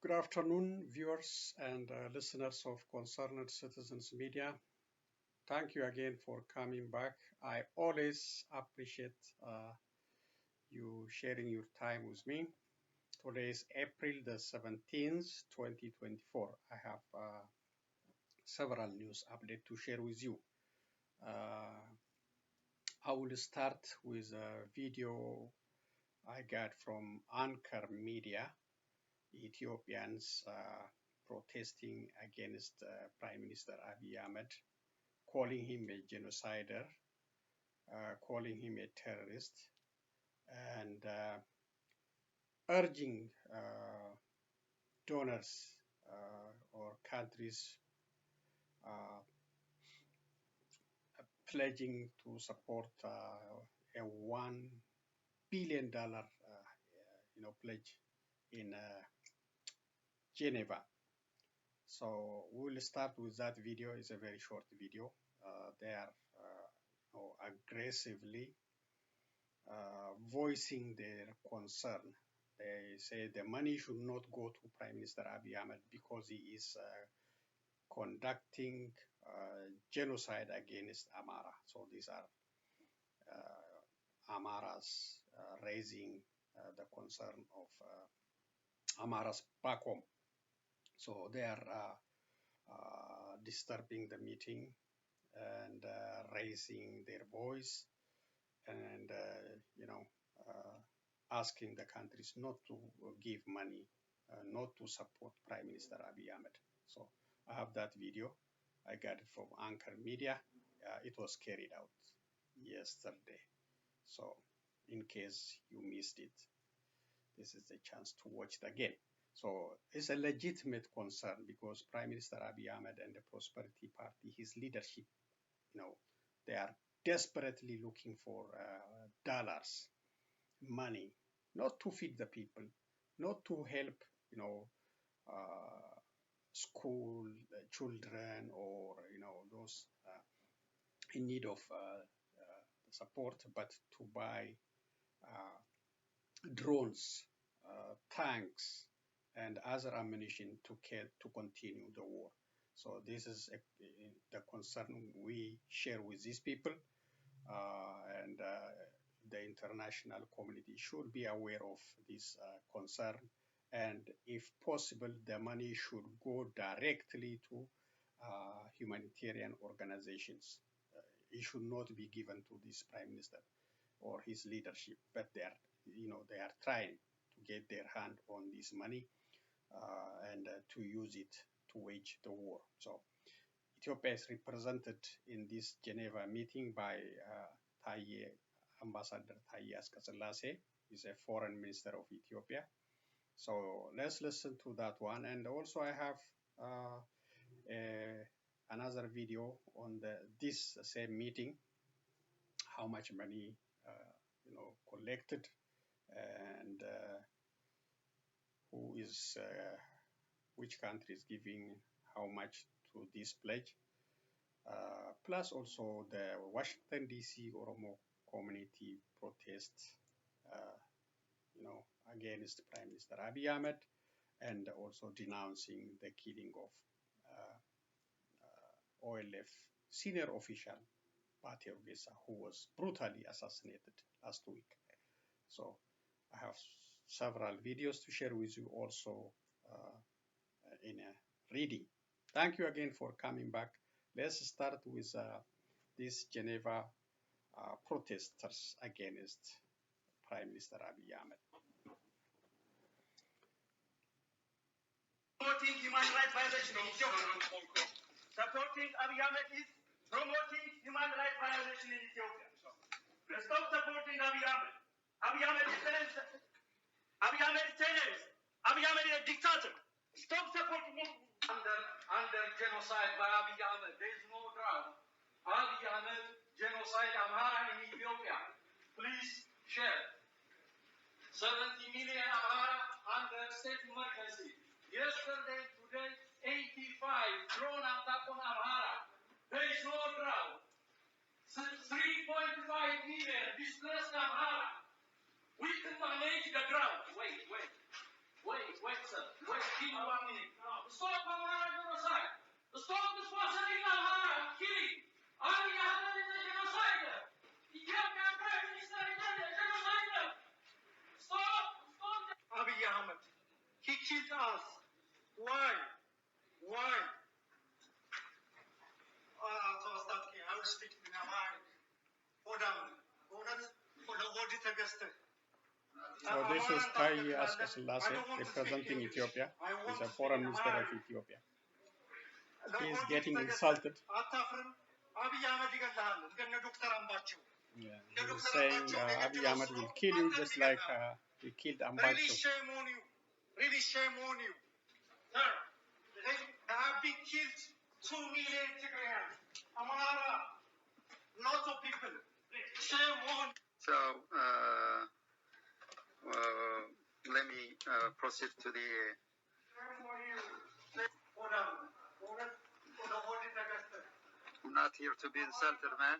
Good afternoon, viewers and listeners of Concerned Citizens Media. Thank you again for coming back. I always appreciate you sharing your time with me. Today is April the 17th, 2024. I have several news updates to share with you. I will start with a video I got from Anchor Media. Ethiopians protesting against Prime Minister Abiy Ahmed, calling him a genocider, calling him a terrorist, and urging donors or countries pledging to support a $1 billion pledge in Geneva. So we will start with that video. It's a very short video. They are aggressively voicing their concern. They say the money should not go to Prime Minister Abiy Ahmed because he is conducting genocide against Amhara. So these are Amharas raising the concern of Amharas back home. So they are disturbing the meeting and raising their voice and asking the countries not to give money, not to support Prime Minister Abiy Ahmed. So I have that video. I got it from Anchor Media. It was carried out yesterday. So in case you missed it, this is the chance to watch it again. So it's a legitimate concern because Prime Minister Abiy Ahmed and the Prosperity Party, his leadership, they are desperately looking for dollars, money, not to feed the people, not to help, school children or, those in need of support, but to buy drones, tanks, and other ammunition to continue the war. So this is the concern we share with these people, and the international community should be aware of this concern. And if possible, the money should go directly to humanitarian organizations. It should not be given to this prime minister or his leadership, but they are trying to get their hand on this money and to use it to wage the war. So Ethiopia is represented in this Geneva meeting by Ambassador Taye Asqasilase, is a foreign minister of Ethiopia. So let's listen to that one. And also I have another video on this same meeting, how much money collected, and which country is giving how much to this pledge, plus also the Washington DC Oromo community protest, against Prime Minister Abiy Ahmed, and also denouncing the killing of OLF senior official Bate Urgessa, who was brutally assassinated last week. So I have several videos to share with you also in a reading. Thank you again for coming back. Let's start with these Geneva protesters against Prime Minister Abiy Ahmed. Promoting human rights violation in Ethiopia. Supporting Abiy Ahmed is promoting human rights violation in Ethiopia. Stop supporting Abiy Ahmed. Abiy Ahmed is terrorist. Abiy Ahmed is terrorist. Abiy Ahmed is a dictator. Stop supporting him. Under genocide by Abiy Ahmed, there is no doubt. Abiy Ahmed genocide Amhara in Ethiopia. Please share. 70 million Amhara under state emergency. Yesterday, today, 85 drone attack on Amhara. There is no drought. 3.5 million displaced Amhara. We can manage the drought. Wait. Wait, sir. Wait, give me 1 minute. Stop Amhara genocide. Stop the sponsoring Amhara killing. Abiy Ahmed is a genocider. Ethiopian Prime Minister is a genocider. Stop. Abiy Ahmed. He killed us. Why? Why? I will speak in Amharic. So this is Taye Asqasilase, representing Ethiopia. He's a foreign minister of Ethiopia. He is getting insulted. Yeah, he is saying Abiy Ahmed will kill you just like he killed Ambacho. Really shame on you. Really shame on you. Sir, Abiy killed 2 million Tigrayans. Amhara, lots of people. Shame on. So, let me proceed to the. I'm not here to be insulted, man.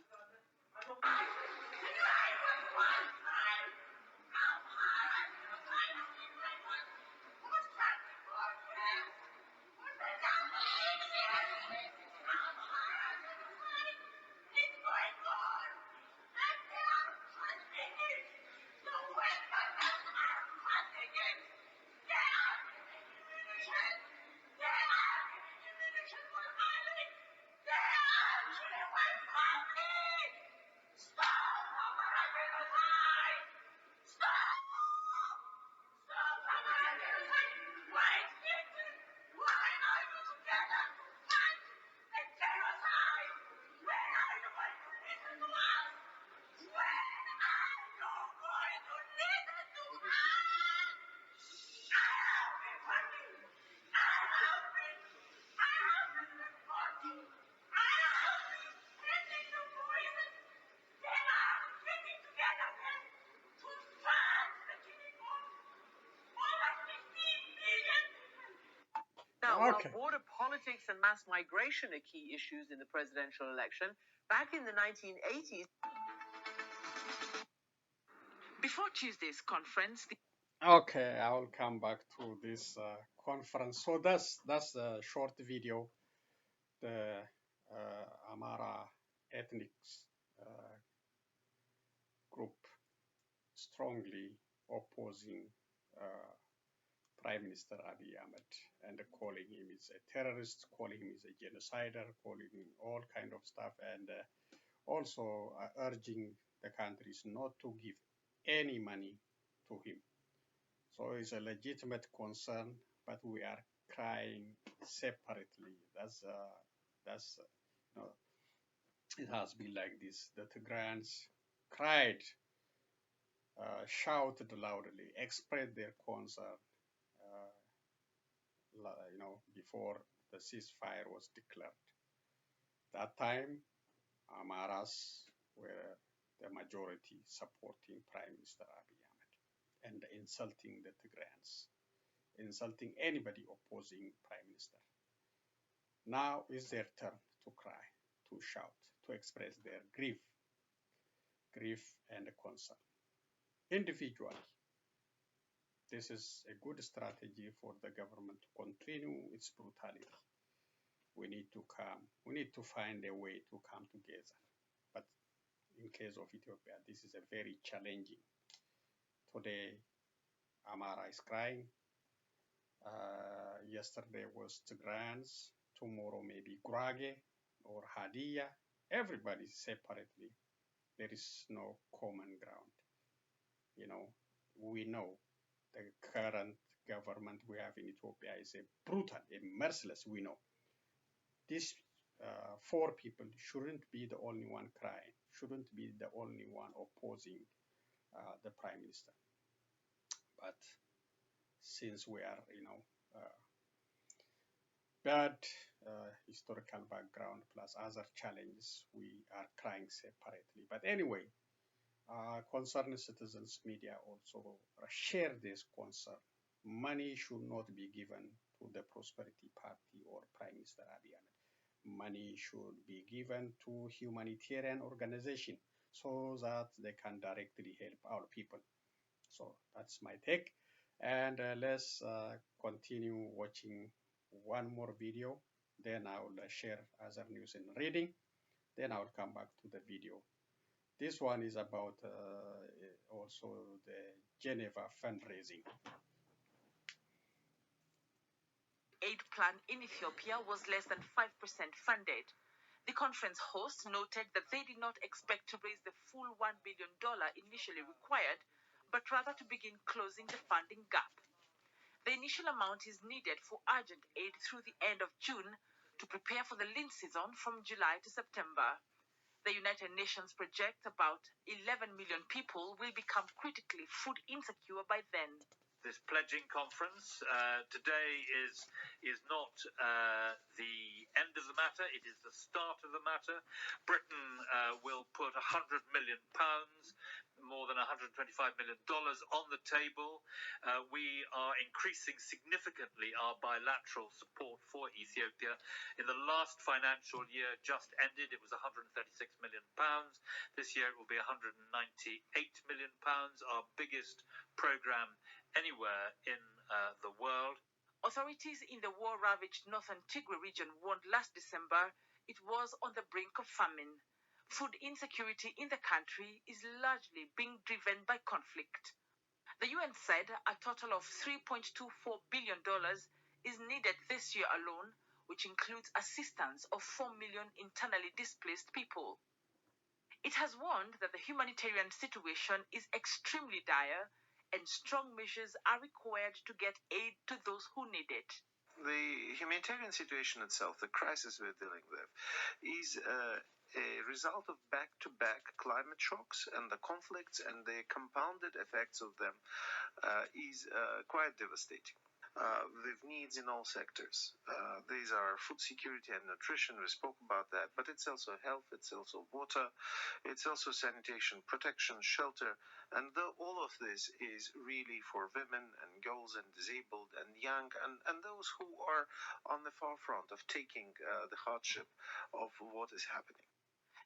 Now, Okay. while border politics and mass migration are key issues in the presidential election, back in the 1980s, before Tuesday's conference, Okay, I will come back to this conference. So that's a short video. The Amhara ethnic group strongly opposing Prime Minister Abiy Ahmed and calling him is a terrorist, calling him is a genocider, calling him all kind of stuff, and also urging the countries not to give any money to him. So it's a legitimate concern, but we are crying separately. You know, it has been like this. The Tigrayans cried, shouted loudly, expressed their concern, before the ceasefire was declared. That time, Amharas were the majority supporting Prime Minister Abiy Ahmed and insulting the Tigrayans, insulting anybody opposing Prime Minister. Now is their turn to cry, to shout, to express their grief and concern. Individually, this is a good strategy for the government to continue its brutality. We need to find a way to come together. But in case of Ethiopia, this is a very challenging. Today, Amhara is crying. Yesterday was Tigrayans. Tomorrow maybe Gurage or Hadiya. Everybody separately. There is no common ground. We know the current government we have in Ethiopia is a brutal, a merciless. We know. These 4 people shouldn't be the only one crying, shouldn't be the only one opposing the Prime Minister. But since we are, bad historical background plus other challenges, we are crying separately. But anyway, concerned citizens media also share this concern. Money should not be given to the Prosperity Party or Prime Minister Abiy Ahmed. Money should be given to humanitarian organizations so that they can directly help our people. So that's my take. And let's continue watching one more video. Then I will share other news and reading. Then I will come back to the video. This one is about also the Geneva fundraising. Aid plan in Ethiopia was less than 5% funded. The conference host noted that they did not expect to raise the full $1 billion initially required, but rather to begin closing the funding gap. The initial amount is needed for urgent aid through the end of June to prepare for the lean season from July to September. The United Nations projects about 11 million people will become critically food insecure by then. This pledging conference today is not the end of the matter, it is the start of the matter. Britain will put £100 million, more than $125 million on the table. We are increasing significantly our bilateral support for Ethiopia. In the last financial year just ended, it was £136 million. This year it will be £198 million, our biggest program anywhere in the world. Authorities in the war-ravaged northern Tigray region warned last December it was on the brink of famine. Food insecurity in the country is largely being driven by conflict. The UN said a total of $3.24 billion is needed this year alone, which includes assistance of 4 million internally displaced people. It has warned that the humanitarian situation is extremely dire and strong measures are required to get aid to those who need it. The humanitarian situation itself, the crisis we're dealing with, is a result of back-to-back climate shocks, and the conflicts and the compounded effects of them is quite devastating. With needs in all sectors. These are food security and nutrition, we spoke about that, but it's also health, it's also water, it's also sanitation, protection, shelter, and all of this is really for women and girls and disabled and young and those who are on the forefront of taking the hardship of what is happening.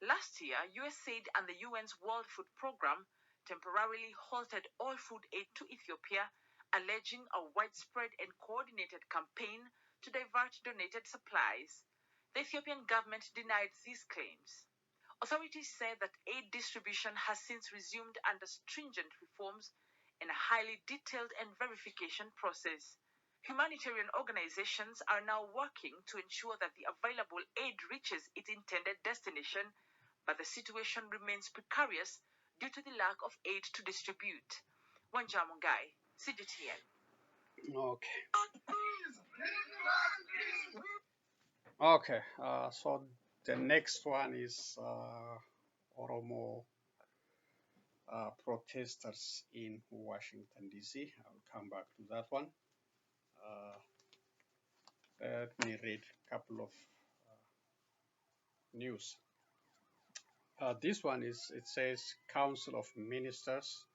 Last year, USAID and the UN's World Food Programme temporarily halted all food aid to Ethiopia, alleging a widespread and coordinated campaign to divert donated supplies. The Ethiopian government denied these claims. Authorities said that aid distribution has since resumed under stringent reforms and a highly detailed and verification process. Humanitarian organizations are now working to ensure that the available aid reaches its intended destination, but the situation remains precarious due to the lack of aid to distribute. Wanja Mungai, CGTN. Okay. Okay. So the next one is Oromo protesters in Washington, D.C. I will come back to that one. Let me read a couple of news. This one is, it says, Council of Ministers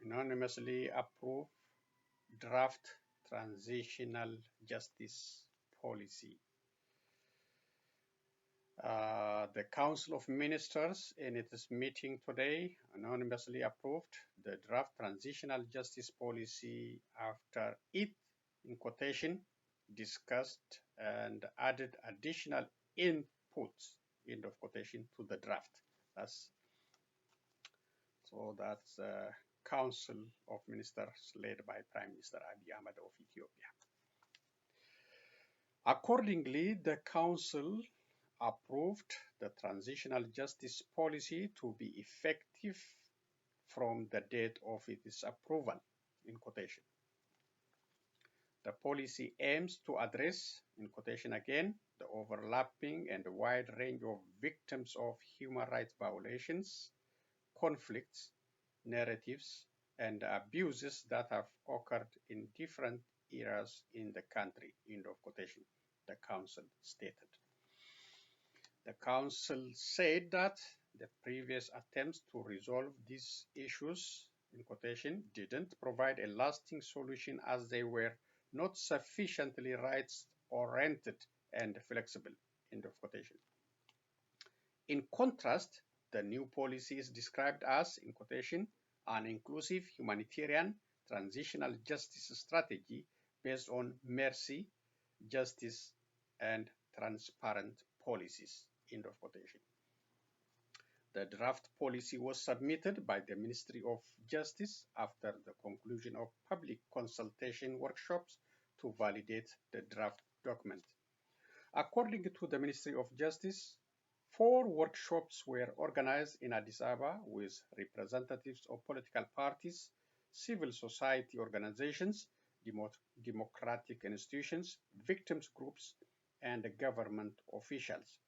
unanimously approve draft transitional justice policy. The Council of Ministers in its meeting today unanimously approved the draft transitional justice policy after it, in quotation, discussed and added additional inputs, end of quotation, to the draft. That's Council of Ministers led by Prime Minister Abiy Ahmed of Ethiopia. Accordingly, the Council approved the transitional justice policy to be effective from the date of its approval, in quotation. The policy aims to address, in quotation again, the overlapping and wide range of victims of human rights violations, conflicts, narratives, and abuses that have occurred in different eras in the country, end of quotation, the Council stated. The Council said that the previous attempts to resolve these issues, in quotation, didn't provide a lasting solution as they were not sufficiently rights-oriented and flexible, end of quotation. In contrast, the new policy is described as, in quotation, an inclusive, humanitarian, transitional justice strategy based on mercy, justice, and transparent policies. End of quotation. The draft policy was submitted by the Ministry of Justice after the conclusion of public consultation workshops to validate the draft document. According to the Ministry of Justice, 4 workshops were organized in Addis Ababa with representatives of political parties, civil society organizations, democratic institutions, victims groups, and government officials.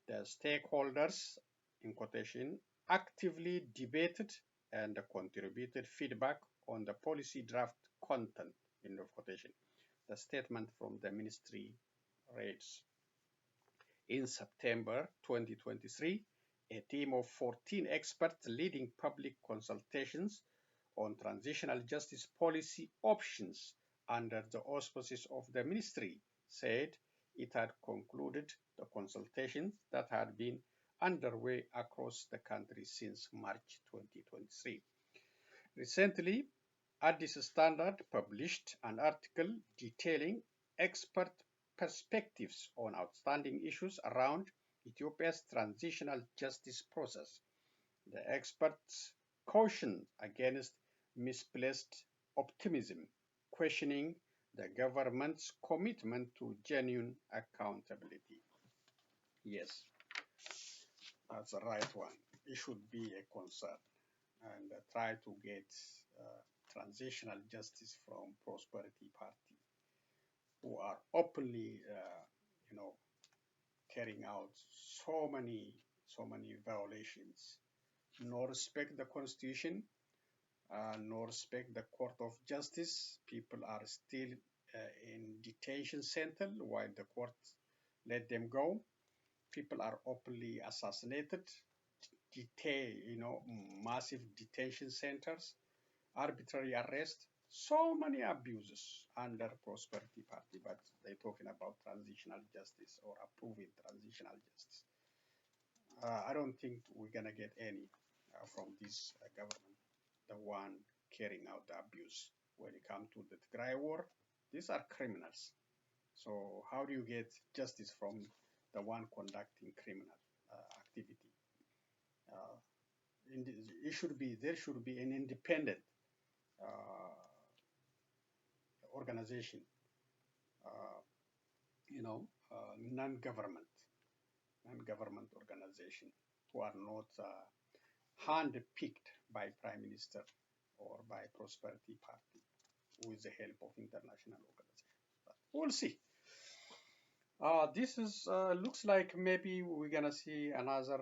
The stakeholders, in quotation, actively debated and contributed feedback on the policy draft content, end of quotation. The statement from the ministry reads, in September 2023, a team of 14 experts leading public consultations on transitional justice policy options under the auspices of the ministry said it had concluded the consultations that had been underway across the country since March 2023. Recently, Addis Standard published an article detailing expert perspectives on outstanding issues around Ethiopia's transitional justice process. The experts cautioned against misplaced optimism, questioning the government's commitment to genuine accountability. Yes, that's the right one. It should be a concern and try to get transitional justice from Prosperity Party, who are openly, carrying out so many violations. No respect the constitution, no respect the court of justice. People are still in detention center while the court let them go. People are openly assassinated, massive detention centers, arbitrary arrest, so many abuses under Prosperity Party, but they're talking about transitional justice or approving transitional justice. I don't think we're gonna get any from this government, the one carrying out the abuse. When it comes to the Tigray war, these are criminals. So how do you get justice from the one conducting criminal activity? There should be an independent organization, non-government organization who are not hand-picked by Prime Minister or by Prosperity Party with the help of international organizations. But we'll see. This is looks like maybe we're gonna see another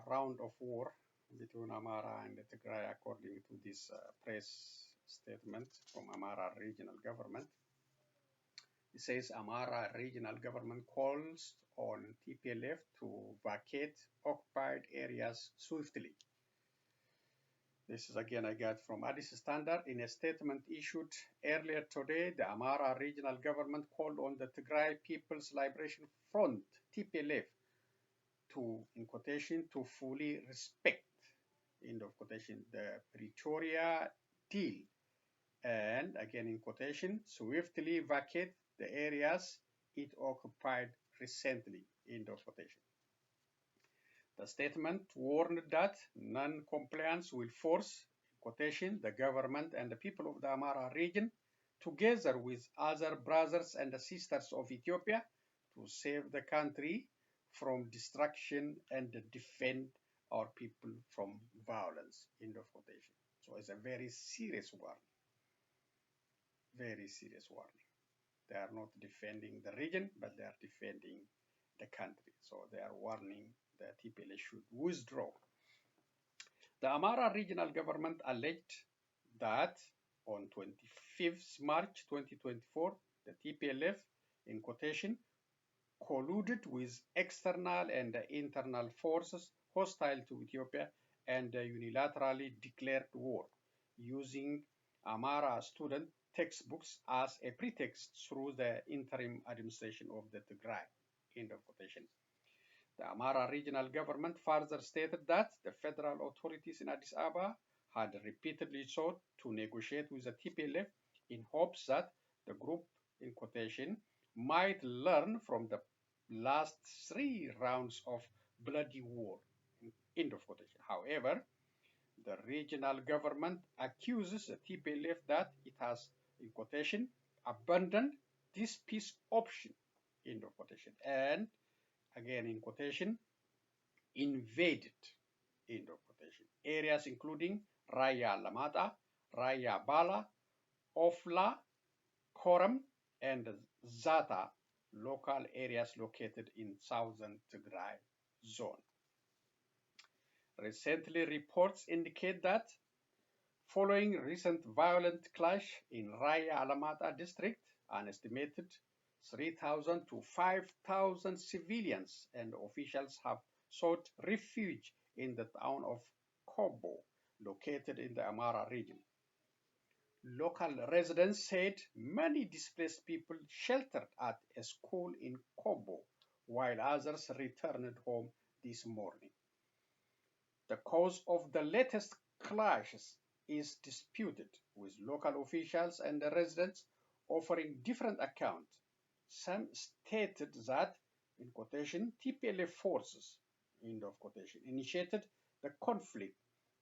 round of war between Amhara and Tigray, according to this press statement from Amhara regional government. It says Amhara regional government calls on TPLF to vacate occupied areas swiftly. This is again I got from Addis Standard. In a statement issued earlier today, the Amhara regional government called on the Tigray People's Liberation Front, TPLF, to, in quotation, to fully respect, end of quotation, the Pretoria deal, and again in quotation, swiftly vacate the areas it occupied recently, end of quotation. The statement warned that non-compliance will force, in quotation, the government and the people of the Amhara region, together with other brothers and sisters of Ethiopia, to save the country from destruction and defend our people from violence, end of quotation. So it's a very serious warning. Very serious warning. They are not defending the region, but they are defending the country. So they are warning the TPLF should withdraw. The Amhara regional government alleged that on 25th March 2024, the TPLF, in quotation, colluded with external and internal forces hostile to Ethiopia and unilaterally declared war, using Amhara student textbooks as a pretext through the interim administration of the Tigray, end of quotation. The Amhara regional government further stated that the federal authorities in Addis Ababa had repeatedly sought to negotiate with the TPLF in hopes that the group, in quotation, might learn from the last 3 rounds of bloody war, end of quotation. However, the regional government accuses the TPLF that it has, in quotation, abandoned this peace option, end of quotation, and again in quotation, invaded, end of quotation, areas including Raya Lamata, Raya Bala, Ofla, Koram, and Zata, local areas located in southern Tigray zone. Recently, reports indicate that following recent violent clash in Raya Alamata district, an estimated 3,000 to 5,000 civilians and officials have sought refuge in the town of Kobo, located in the Amhara region. Local residents said many displaced people sheltered at a school in Kobo, while others returned home this morning. The cause of the latest clashes is disputed, with local officials and the residents offering different accounts. Some stated that, in quotation, TPLF forces, end of quotation, initiated the conflict,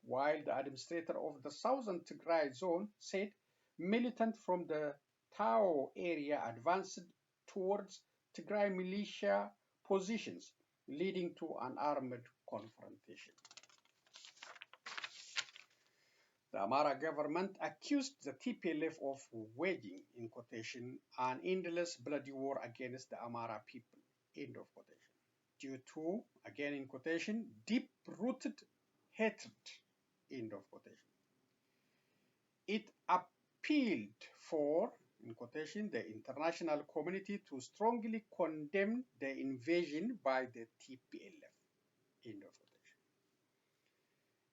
while the administrator of the southern Tigray zone said militants from the Tao area advanced towards Tigray militia positions, leading to an armed confrontation. The Amhara government accused the TPLF of waging, in quotation, an endless bloody war against the Amhara people, end of quotation, due to, again in quotation, deep-rooted hatred, end of quotation. It appealed for, in quotation, the international community to strongly condemn the invasion by the TPLF, end of quotation.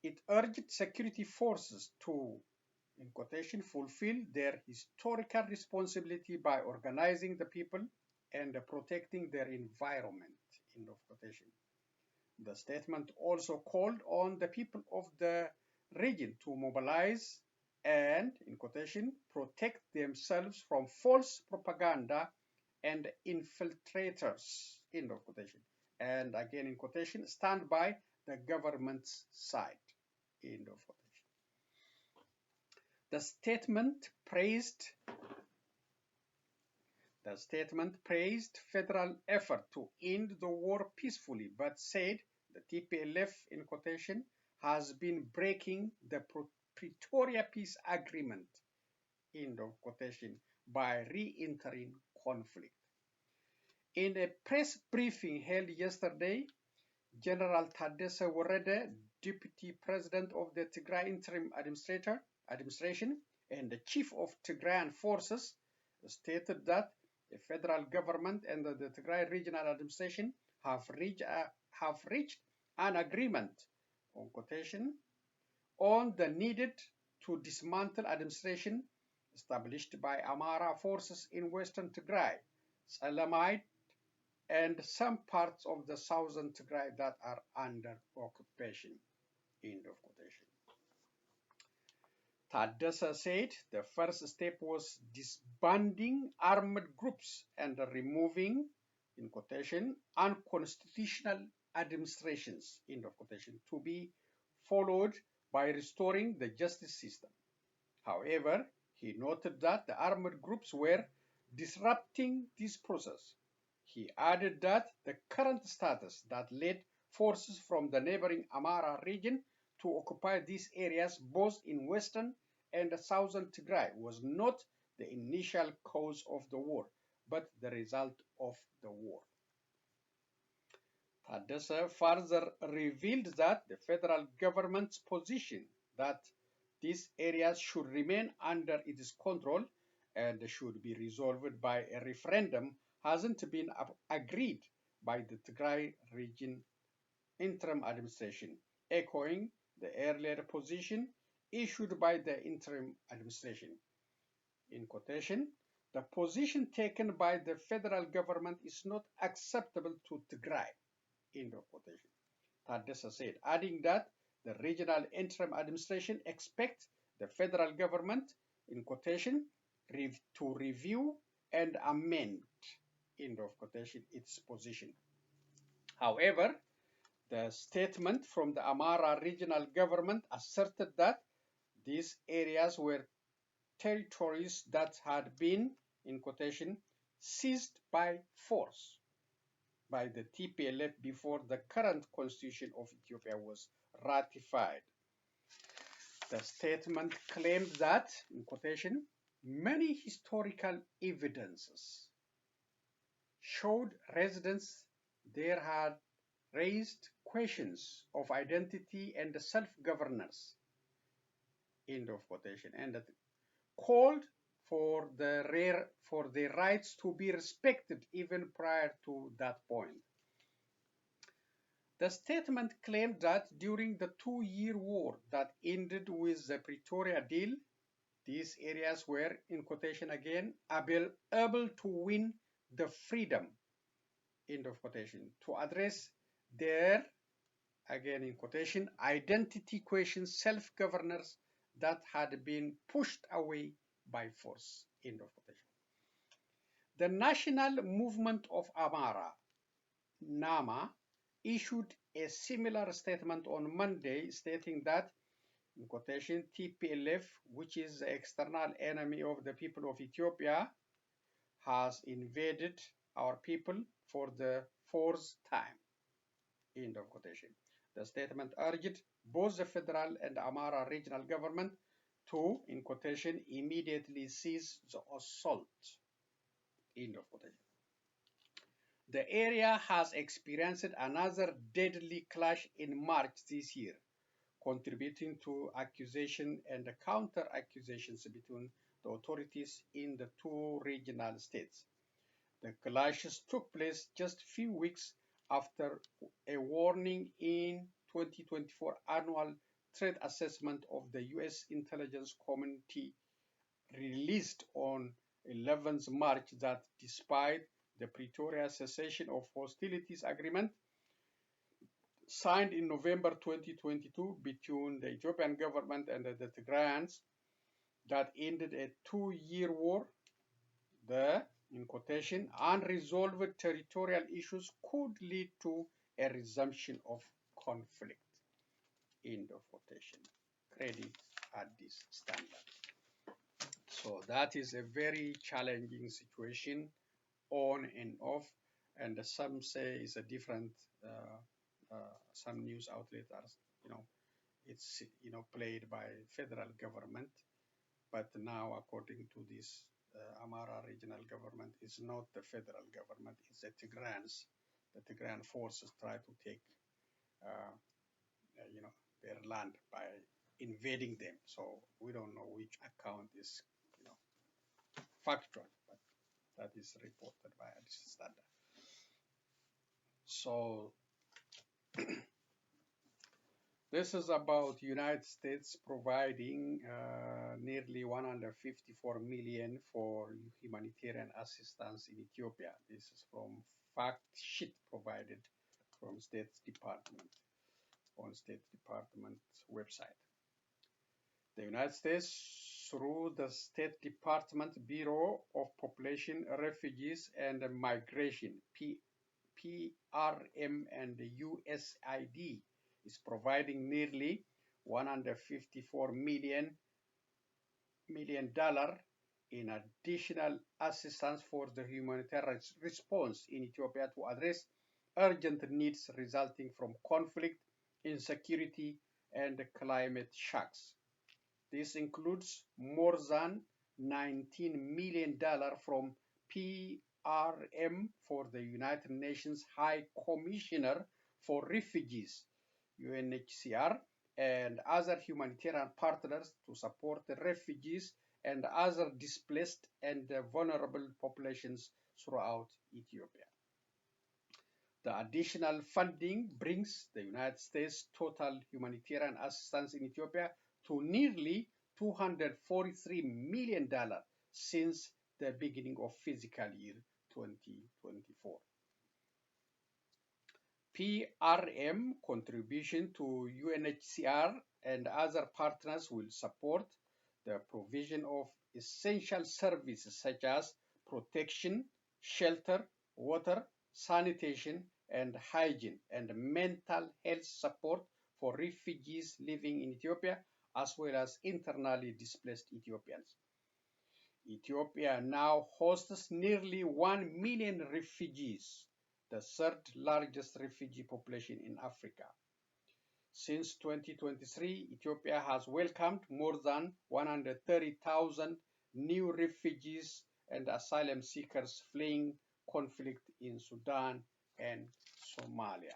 It urged security forces to, in quotation, fulfill their historical responsibility by organizing the people and protecting their environment, end of quotation. The statement also called on the people of the region to mobilize and, in quotation, protect themselves from false propaganda and infiltrators, end of quotation. And again, in quotation, stand by the government's side, end of quotation. The statement praised federal effort to end the war peacefully, but said the TPLF, in quotation, has been breaking the Pretoria Peace Agreement, end of quotation, by re-entering conflict. In a press briefing held yesterday, General Tadesse Worede, Deputy President of the Tigray Interim Administration and the Chief of Tigrayan Forces, stated that the federal government and the Tigray Regional Administration have reached an agreement, on quotation, on the needed to dismantle administration established by Amhara forces in Western Tigray, Salamite, and some parts of the southern Tigray that are under occupation, end of quotation. Tadesse said the first step was disbanding armed groups and removing, in quotation, unconstitutional administrations, end of quotation, to be followed by restoring the justice system. However, he noted that the armed groups were disrupting this process. He added that the current status that led forces from the neighboring Amhara region to occupy these areas both in western and southern Tigray was not the initial cause of the war, but the result of the war. Tadesse further revealed that the federal government's position that these areas should remain under its control and should be resolved by a referendum hasn't been agreed by the Tigray region interim administration, echoing the earlier position issued by the interim administration. In quotation, the position taken by the federal government is not acceptable to Tigray, end of quotation, Tadesse said, adding that The regional interim administration expects the federal government, in quotation, to review and amend, end of quotation, its position. However, the statement from the Amhara regional government asserted that these areas were territories that had been, in quotation, seized by force by the TPLF before the current constitution of Ethiopia was ratified. The statement claimed that, in quotation, many historical evidences showed residents there had raised questions of identity and self-governance, end of quotation, and that called for their rights to be respected even prior to that point. The statement claimed that during the 2-year war that ended with the Pretoria deal, these areas were, in quotation again, able to win the freedom, end of quotation, to address their, again in quotation, identity questions, self-governance that had been pushed away by force, end of quotation. The National Movement of Amhara, NAMA, issued a similar statement on Monday stating that, in quotation, TPLF, which is the external enemy of the people of Ethiopia, has invaded our people for the 4th time, end of quotation. The statement urged both the federal and Amhara regional government to, in quotation, immediately cease the assault, end of quotation. The area has experienced another deadly clash in March this year, contributing to accusation and counter-accusations between the authorities in the two regional states. The clashes took place just a few weeks after a warning in 2024 annual threat assessment of the U.S. intelligence community released on 11th March that despite the Pretoria cessation of hostilities agreement signed in November 2022 between the Ethiopian government and the Tigrayans that ended a 2-year war, the, in quotation, unresolved territorial issues could lead to a resumption of conflict, end of quotation. Credit at this standard. So that is a very challenging situation, on and off, and some say it's a different, some news outlets are, it's, played by federal government, but now according to this Amhara regional government, it's not the federal government, it's the Tigrayans. The Tigrayan forces try to take, their land by invading them. So we don't know which account is, factual, but that is reported by Addis Standard. So this is about United States providing nearly 154 million for humanitarian assistance in Ethiopia. This is from fact sheet provided from State Department on State Department's website. The United States, through the State Department Bureau of Population, Refugees and Migration, PRM, and the USAID, is providing nearly $154 million in additional assistance for the humanitarian response in Ethiopia to address urgent needs resulting from conflict, insecurity, and climate shocks. This includes more than $19 million from PRM for the United Nations High Commissioner for Refugees, UNHCR, and other humanitarian partners to support the refugees and other displaced and vulnerable populations throughout Ethiopia. The additional funding brings the United States' total humanitarian assistance in Ethiopia to nearly $243 million since the beginning of fiscal year 2024. PRM contribution to UNHCR and other partners will support the provision of essential services such as protection, shelter, water, sanitation, and hygiene, and mental health support for refugees living in Ethiopia as well as internally displaced Ethiopians. Ethiopia now hosts nearly 1 million refugees, the third largest refugee population in Africa. Since 2023, Ethiopia has welcomed more than 130,000 new refugees and asylum seekers fleeing conflict in Sudan and Somalia.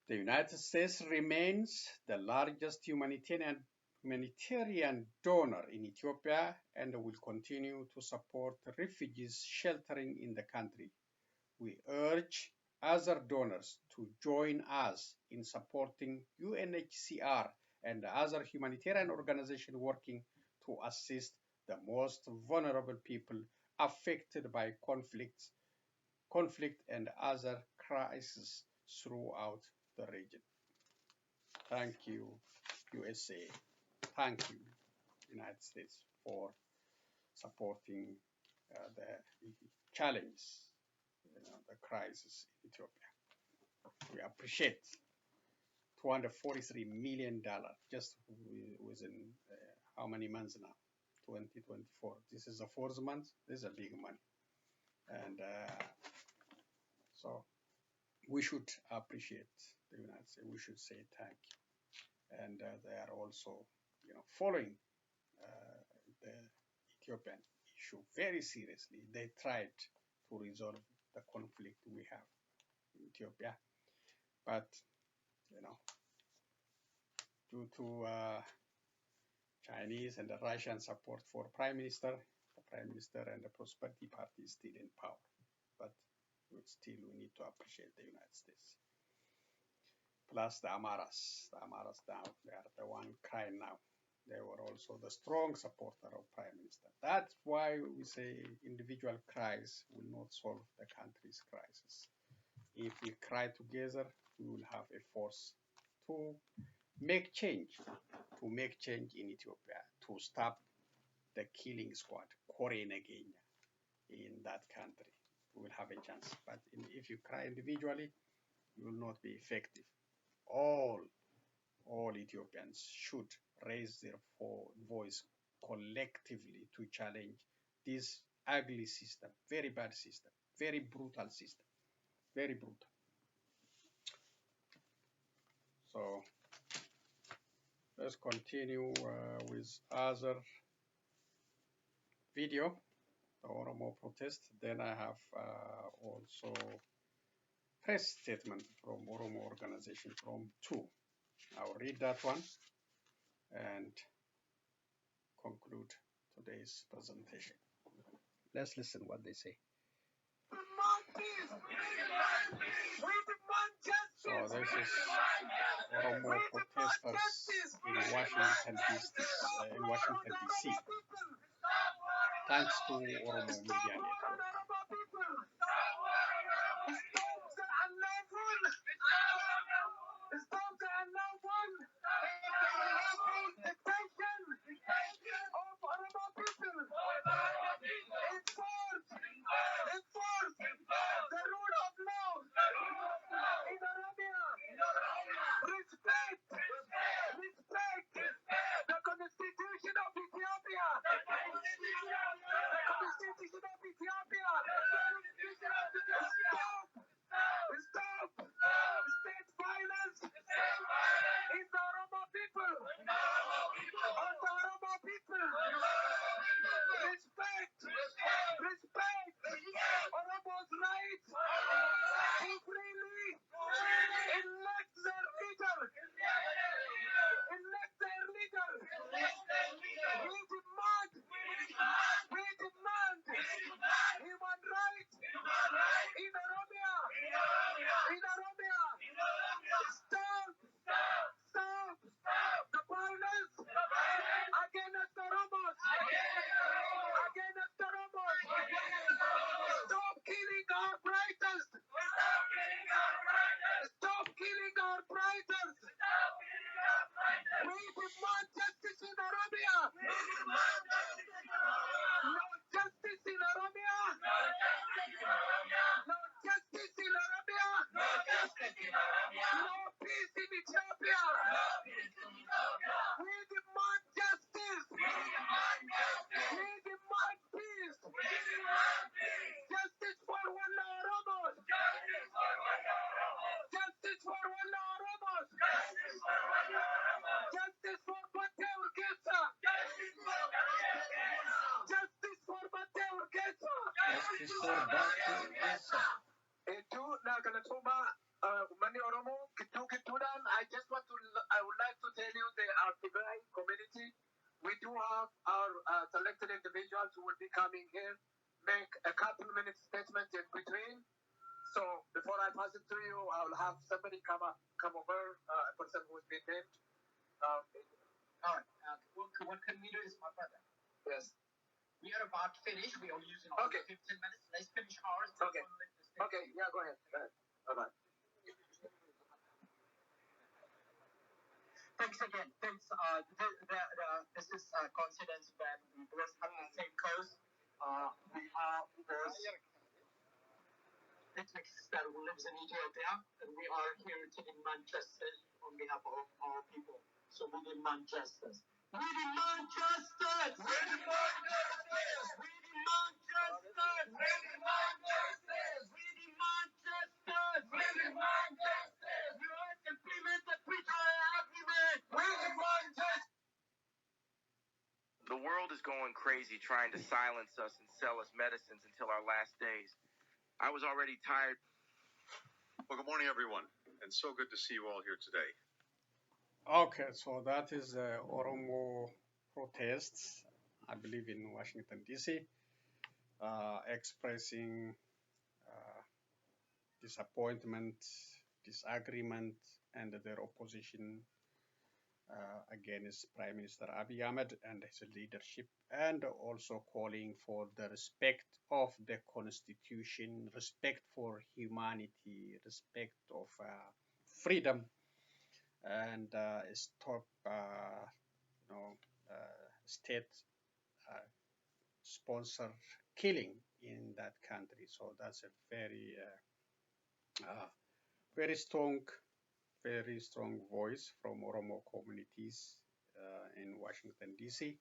The United States remains the largest humanitarian donor in Ethiopia and will continue to support refugees sheltering in the country. We urge other donors to join us in supporting UNHCR and other humanitarian organizations working to assist the most vulnerable people affected by conflict and other crises throughout the region. Thank you, USA. Thank you, United States, for supporting the challenge, the crisis in Ethiopia. We appreciate $243 million just within how many months now? 2024. This is the fourth month. This is a big money. And so we should appreciate the United States. We should say thank you. And they are also, following the Ethiopian issue very seriously. They tried to resolve the conflict we have in Ethiopia, but due to Chinese and the Russian support for the Prime Minister and the Prosperity Party is still in power. But we need to appreciate the United States. Plus the Amharas. The Amharas now, they are the one crying now. They were also the strong supporter of Prime Minister. That's why we say individual cries will not solve the country's crisis. If we cry together, we will have a force to make change in Ethiopia, to stop the killing squad, Korean again, in that country. We will have a chance. But if you cry individually, you will not be effective. All Ethiopians should raise their voice collectively to challenge this ugly system, very bad system, very brutal system, very brutal. So let's continue with other video, the Oromo protest. Then I have also press statement from Oromo Organization from 2. I'll read that one and conclude today's presentation. Let's listen what they say. So this is Oromo protesters in Washington, D.C. Thanks to Oromo Media Network. Ethiopia No justice in Oromia. No justice in Oromia. No peace in Ethiopia. We demand justice. We demand peace. Justice for one Oromos. Justice for one Oromos. Justice for Bate Urgessa. Justice for Bate Urgessa. Justice for Bate Urgessa. Etu naganatuma mani Oromo kitudan. I would like to tell you our Tigray community. We do have our selected individuals who will be coming here, make a couple minutes statement in between. So before I pass it to you, I'll have somebody come over, a person who's been named. All right. What can we do is my brother. Yes. We are about to finish. We only use 15 minutes. Let's finish ours. Okay. Okay. Yeah. Go ahead. All right. Thanks again. Thanks. This is a coincidence when we both have the same cause. We are both ethnics that lives in Ethiopia, and we are here to demand justice on behalf of our people. So we demand justice. We demand justice. We demand justice. We demand justice. We demand justice. We demand justice. We demand justice. You must implement the Pretoria Agreement. We demand justice. The world is going crazy trying to silence us and sell us medicines until our last days. I was already tired. Well, good morning, everyone, and so good to see you all here today. Okay, so that is Oromo protests, I believe in Washington, D.C., expressing disappointment, disagreement, and their opposition against Prime Minister Abiy Ahmed and his leadership, and also calling for the respect of the Constitution, respect for humanity, respect of freedom, and stop, state-sponsored killing in that country. So that's a very, very strong voice from Oromo communities in Washington, D.C.,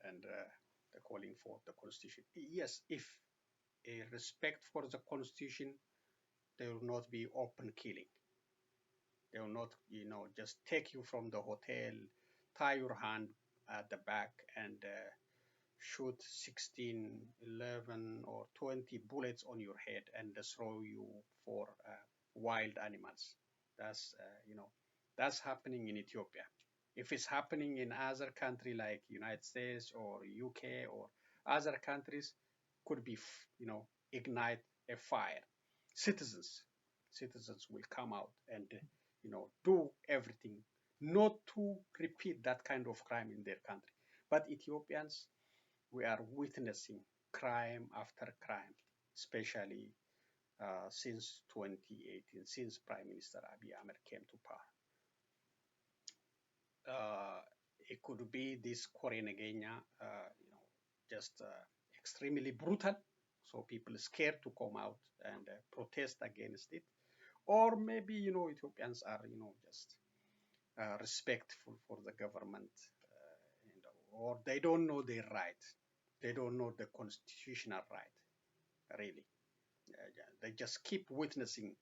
and they're calling for the Constitution. Yes, if a respect for the Constitution, there will not be open killing. They will not, just take you from the hotel, tie your hand at the back, and shoot 16, 11, or 20 bullets on your head and throw you for wild animals. That's happening in Ethiopia. If it's happening in other country like United States or UK or other countries, could be, ignite a fire. Citizens will come out and, do everything not to repeat that kind of crime in their country. But Ethiopians, we are witnessing crime after crime, especially since 2018, since Prime Minister Abiy Ahmed came to power. It could be this Korenegenya, just extremely brutal, so people are scared to come out and protest against it. Or maybe, Ethiopians are, just respectful for the government, or they don't know their right. They don't know the constitutional right, really. They just keep witnessing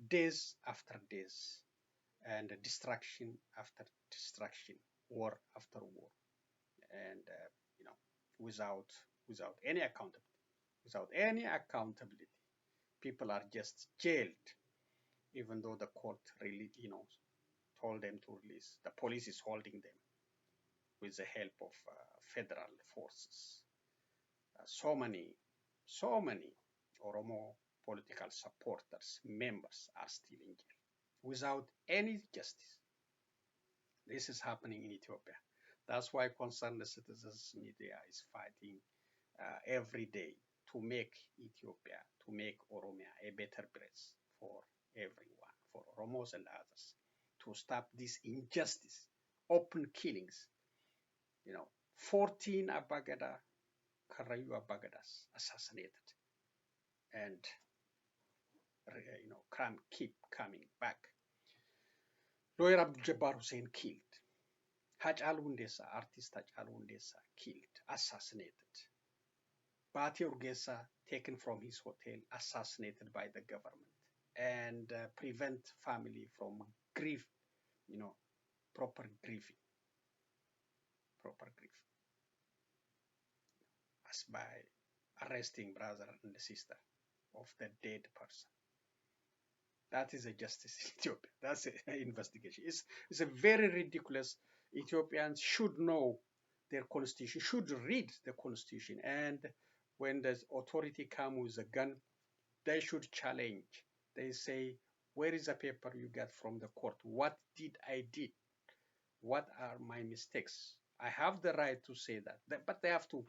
days after days, and destruction after destruction, war after war, and without any accountability, people are just jailed, even though the court really, told them to release. The police is holding them with the help of federal forces. So many Oromo political supporters, members are still in jail without any justice. This is happening in Ethiopia. That's why Concerned Citizens Media is fighting every day to make Ethiopia, to make Oromia a better place for everyone, for Oromos and others, to stop this injustice, open killings, 14 Abagada, Karayu Abagadas assassinated, and crime keep coming back. Lawyer Abdul Jabbar Hussein killed. Hachalu Hundessa, artist Hachalu Hundessa killed, assassinated. Bate Urgessa taken from his hotel, assassinated by the government, and prevent family from grief, proper grieving, as by arresting brother and sister of the dead person. That is a justice in Ethiopia. That's an investigation. It's a very ridiculous. Ethiopians should know their constitution, should read the constitution, and when the authority comes with a gun, they should challenge. They say, where is the paper you got from the court? What did I did? What are my mistakes? I have the right to say that, but they have to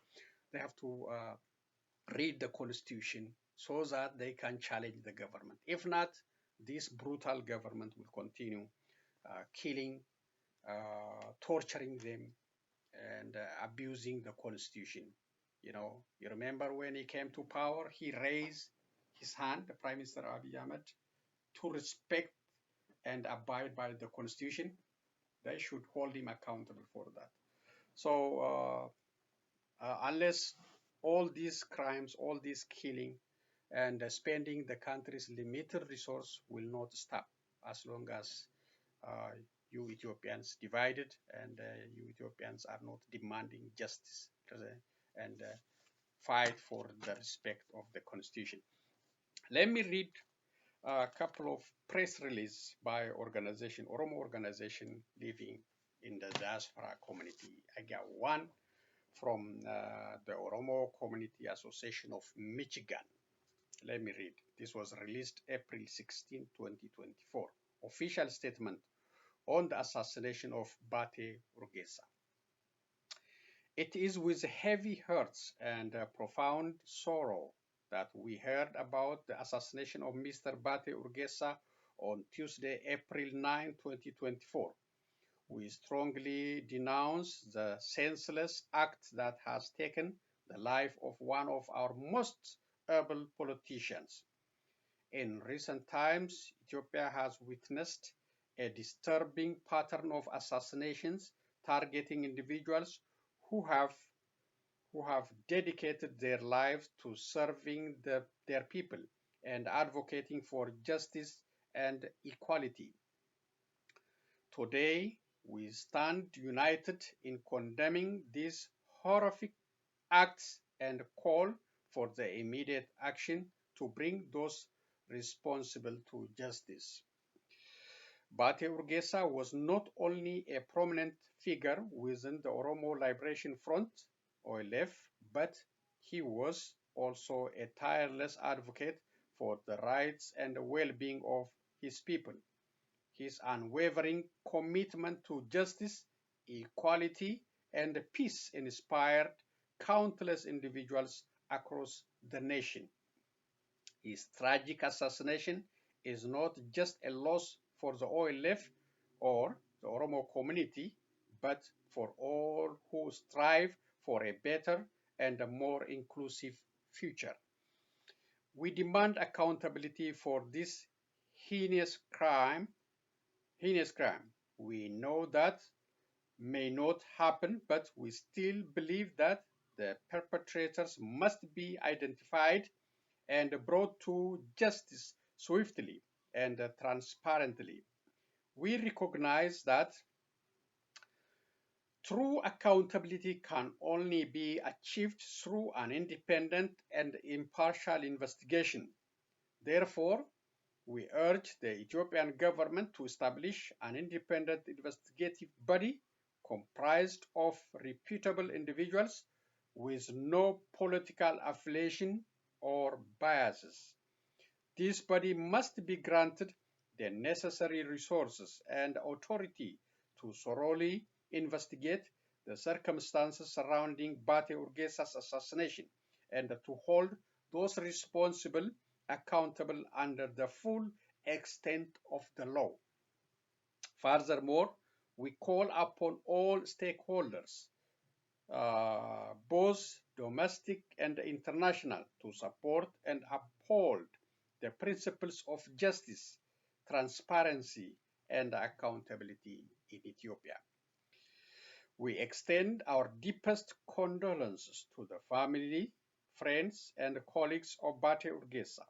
read the constitution so that they can challenge the government. If not, this brutal government will continue killing, torturing them, and abusing the constitution. You remember when he came to power, he raised his hand, the Prime Minister Abiy Ahmed, to respect and abide by the constitution. They should hold him accountable for that. So unless all these crimes, all this killing, and spending the country's limited resource will not stop as long as you Ethiopians divided and you Ethiopians are not demanding justice and fight for the respect of the constitution. Let me read a couple of press releases by Oromo Organization living in the diaspora community. I got one from the Oromo Community Association of Michigan. Let me read. This was released April 16, 2024. Official statement on the assassination of Bate Urgessa. It is with heavy hearts and profound sorrow that we heard about the assassination of Mr. Bate Urgessa on Tuesday, April 9, 2024. We strongly denounce the senseless act that has taken the life of one of our most able politicians. In recent times, Ethiopia has witnessed a disturbing pattern of assassinations targeting individuals who have dedicated their lives to serving their people and advocating for justice and equality. Today, we stand united in condemning these horrific acts and call for the immediate action to bring those responsible to justice. Bate Urgessa was not only a prominent figure within the Oromo Liberation Front, OLF, but he was also a tireless advocate for the rights and well-being of his people. His unwavering commitment to justice, equality, and peace inspired countless individuals across the nation. His tragic assassination is not just a loss for the OLF or the Oromo community, but for all who strive for a better and a more inclusive future. We demand accountability for this heinous crime. We know that may not happen, but we still believe that the perpetrators must be identified and brought to justice swiftly and transparently. We recognize that true accountability can only be achieved through an independent and impartial investigation. Therefore, we urge the Ethiopian government to establish an independent investigative body comprised of reputable individuals with no political affiliation or biases. This body must be granted the necessary resources and authority to thoroughly investigate the circumstances surrounding Bate Urgessa's assassination and to hold those responsible accountable under the full extent of the law. Furthermore, we call upon all stakeholders both domestic and international, to support and uphold the principles of justice, transparency, and accountability in Ethiopia. We extend our deepest condolences to the family, friends, and colleagues of Bate Urgessa.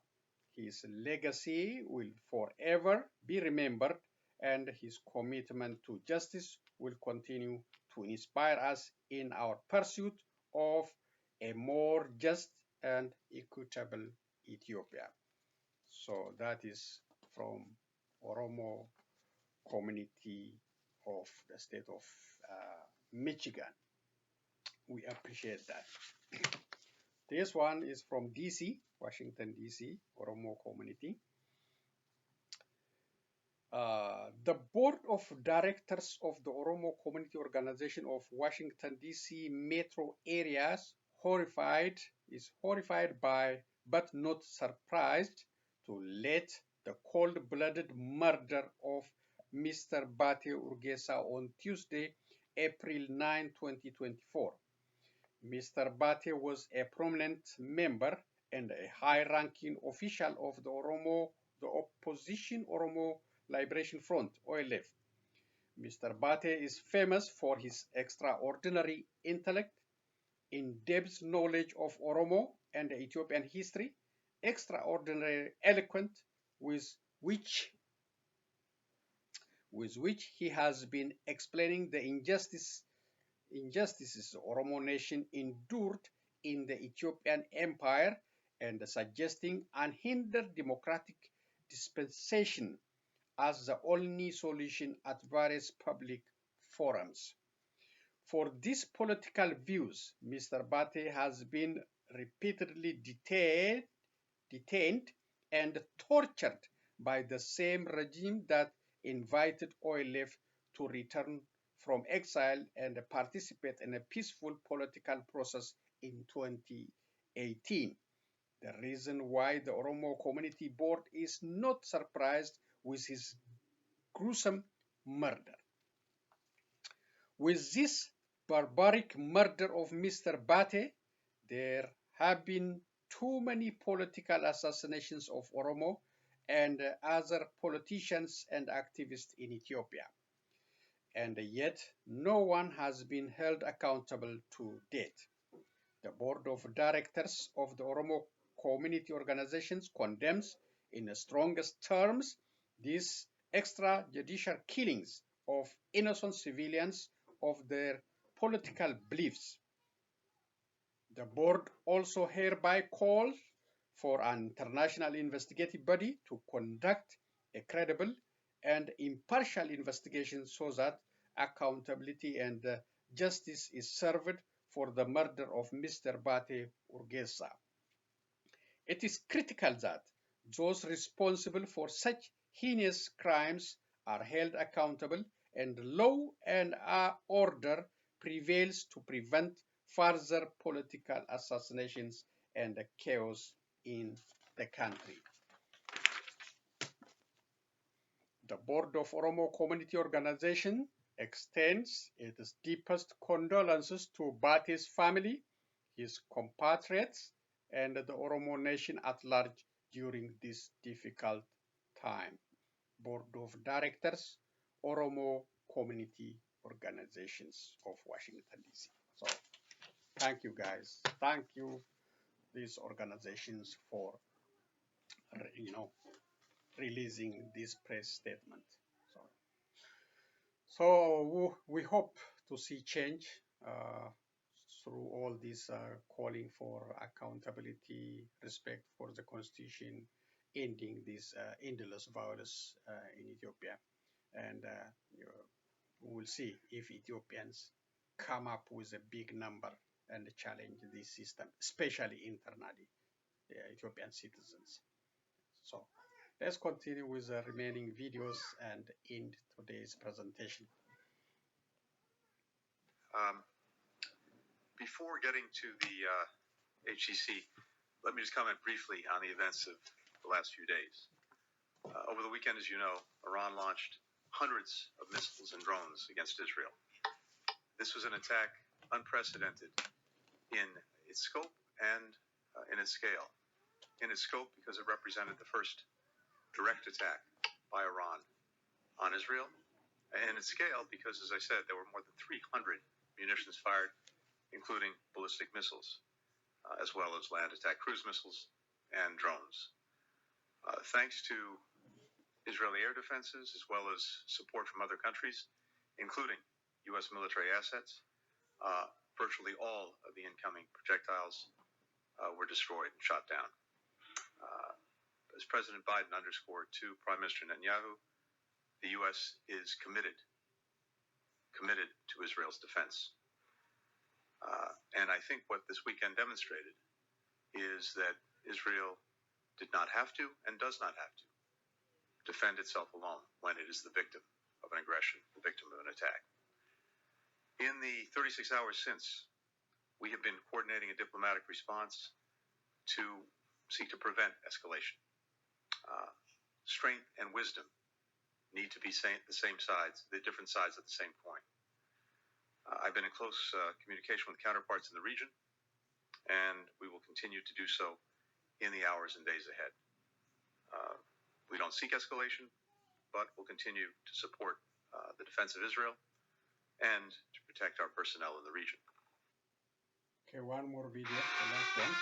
His legacy will forever be remembered, and his commitment to justice will continue to inspire us in our pursuit of a more just and equitable Ethiopia. So that is from Oromo community of the state of Michigan. We appreciate that. This one is from DC, Washington, DC, Oromo community. The board of directors of the Oromo Community Organization of Washington, D.C. metro areas is horrified by, but not surprised, to let the cold-blooded murder of Mr. Bate Urgessa on Tuesday, April 9, 2024. Mr. Bate was a prominent member and a high-ranking official of the opposition Oromo Liberation Front, OLF. Mr. Bate is famous for his extraordinary intellect, in-depth knowledge of Oromo and Ethiopian history, extraordinary eloquence with which he has been explaining the injustices the Oromo nation endured in the Ethiopian Empire, and suggesting unhindered democratic dispensation as the only solution at various public forums. For these political views, Mr. Bate has been repeatedly detained and tortured by the same regime that invited OLF to return from exile and participate in a peaceful political process in 2018. The reason why the Oromo Community Board is not surprised with his gruesome murder. With this barbaric murder of Mr. Bate, there have been too many political assassinations of Oromo and other politicians and activists in Ethiopia, and yet no one has been held accountable to date. The board of directors of the Oromo Community Organizations condemns in the strongest terms these extrajudicial killings of innocent civilians of their political beliefs. The board also hereby calls for an international investigative body to conduct a credible and impartial investigation so that accountability and justice is served for the murder of Mr. Bate Urgessa. It is critical that those responsible for such heinous crimes are held accountable and law and order prevails to prevent further political assassinations and chaos in the country. The Board of Oromo Community Organization extends its deepest condolences to Bate's family, his compatriots, and the Oromo nation at large during this difficult time. Board of Directors, Oromo Community Organizations of Washington, D.C. So, thank you guys. Thank you, these organizations, for, releasing this press statement. So we hope to see change through all this calling for accountability, respect for the constitution, ending this endless violence in Ethiopia. And we will see if Ethiopians come up with a big number and challenge this system, especially internally, the Ethiopian citizens. So let's continue with the remaining videos and end today's presentation. Before getting to the HCC, let me just comment briefly on the events of the last few days. Over the weekend, as you know, Iran launched hundreds of missiles and drones against Israel. This was an attack unprecedented in its scope and in its scale. In its scope, because it represented the first direct attack by Iran on Israel, and its scale, because, as I said, there were more than 300 munitions fired, including ballistic missiles, as well as land attack cruise missiles and drones. Thanks to Israeli air defenses, as well as support from other countries, including U.S. military assets, virtually all of the incoming projectiles were destroyed and shot down. As President Biden underscored to Prime Minister Netanyahu, the U.S. is committed to Israel's defense. And I think what this weekend demonstrated is that Israel did not have to and does not have to defend itself alone when it is the victim of an aggression, the victim of an attack. In the 36 hours since, we have been coordinating a diplomatic response to seek to prevent escalation. Strength and wisdom need to be the same sides, the different sides at the same point. I've been in close communication with counterparts in the region, and we will continue to do so in the hours and days ahead. We don't seek escalation, but we'll continue to support the defense of Israel and to protect our personnel in the region. Okay, one more video, the last one.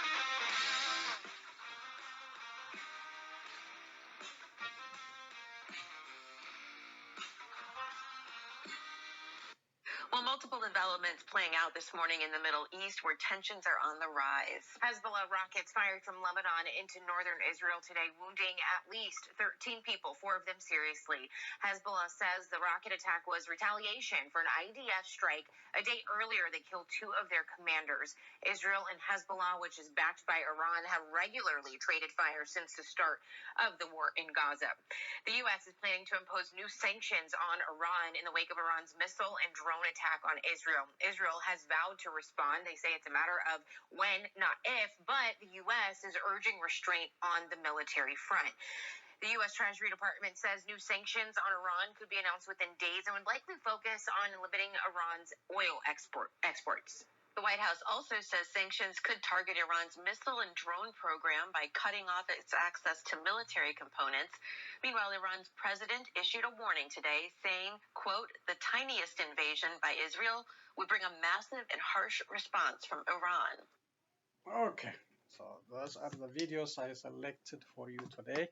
Well, multiple developments playing out this morning in the Middle East where tensions are on the rise. Hezbollah rockets fired from Lebanon into northern Israel today, wounding at least 13 people, 4 of them seriously. Hezbollah says the rocket attack was retaliation for an IDF strike. A day earlier, they killed 2 of their commanders. Israel and Hezbollah, which is backed by Iran, have regularly traded fire since the start of the war in Gaza. The U.S. is planning to impose new sanctions on Iran in the wake of Iran's missile and drone attack on Israel. Israel has vowed to respond. They say it's a matter of when, not if, but the U.S. is urging restraint on the military front. The U.S. Treasury Department says new sanctions on Iran could be announced within days and would likely focus on limiting Iran's oil exports. The White House also says sanctions could target Iran's missile and drone program by cutting off its access to military components. Meanwhile, Iran's president issued a warning today saying, quote, the tiniest invasion by Israel would bring a massive and harsh response from Iran. Okay, so those are the videos I selected for you today.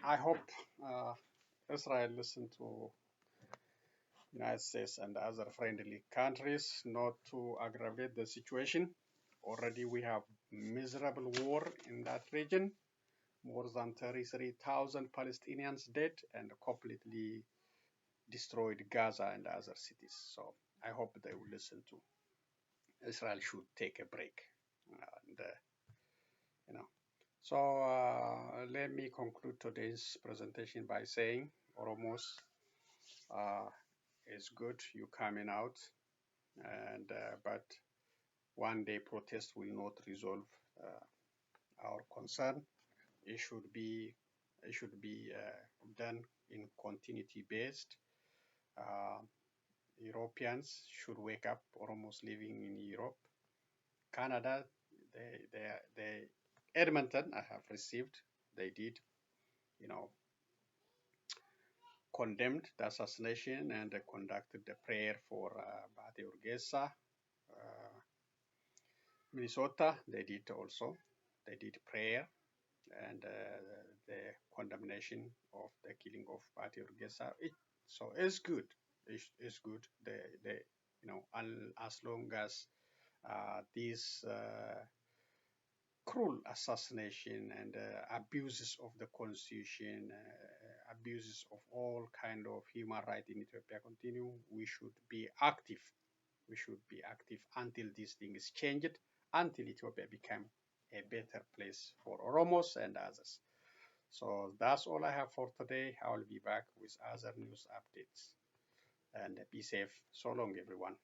I hope Israel listened to United States and other friendly countries not to aggravate the situation. Already we have miserable war in that region, more than 33,000 Palestinians dead and completely destroyed Gaza and other cities. So I hope they will listen to. Israel should take a break. So let me conclude today's presentation by saying Oromos is good, you coming out, and but one day protest will not resolve our concern. It should be done in continuity based. Europeans should wake up. Oromos living in Europe, Canada, they Edmonton, I have received. They did, condemned the assassination and conducted the prayer for Bate Urgessa. Minnesota, they did also. They did prayer and the condemnation of the killing of Bate Urgessa. So it's good. It's good. As long as these cruel assassination and abuses of the constitution, abuses of all kind of human rights in Ethiopia continue, we should be active. We should be active until these things change, until Ethiopia become a better place for Oromos and others. So that's all I have for today. I will be back with other news updates. And be safe. So long, everyone.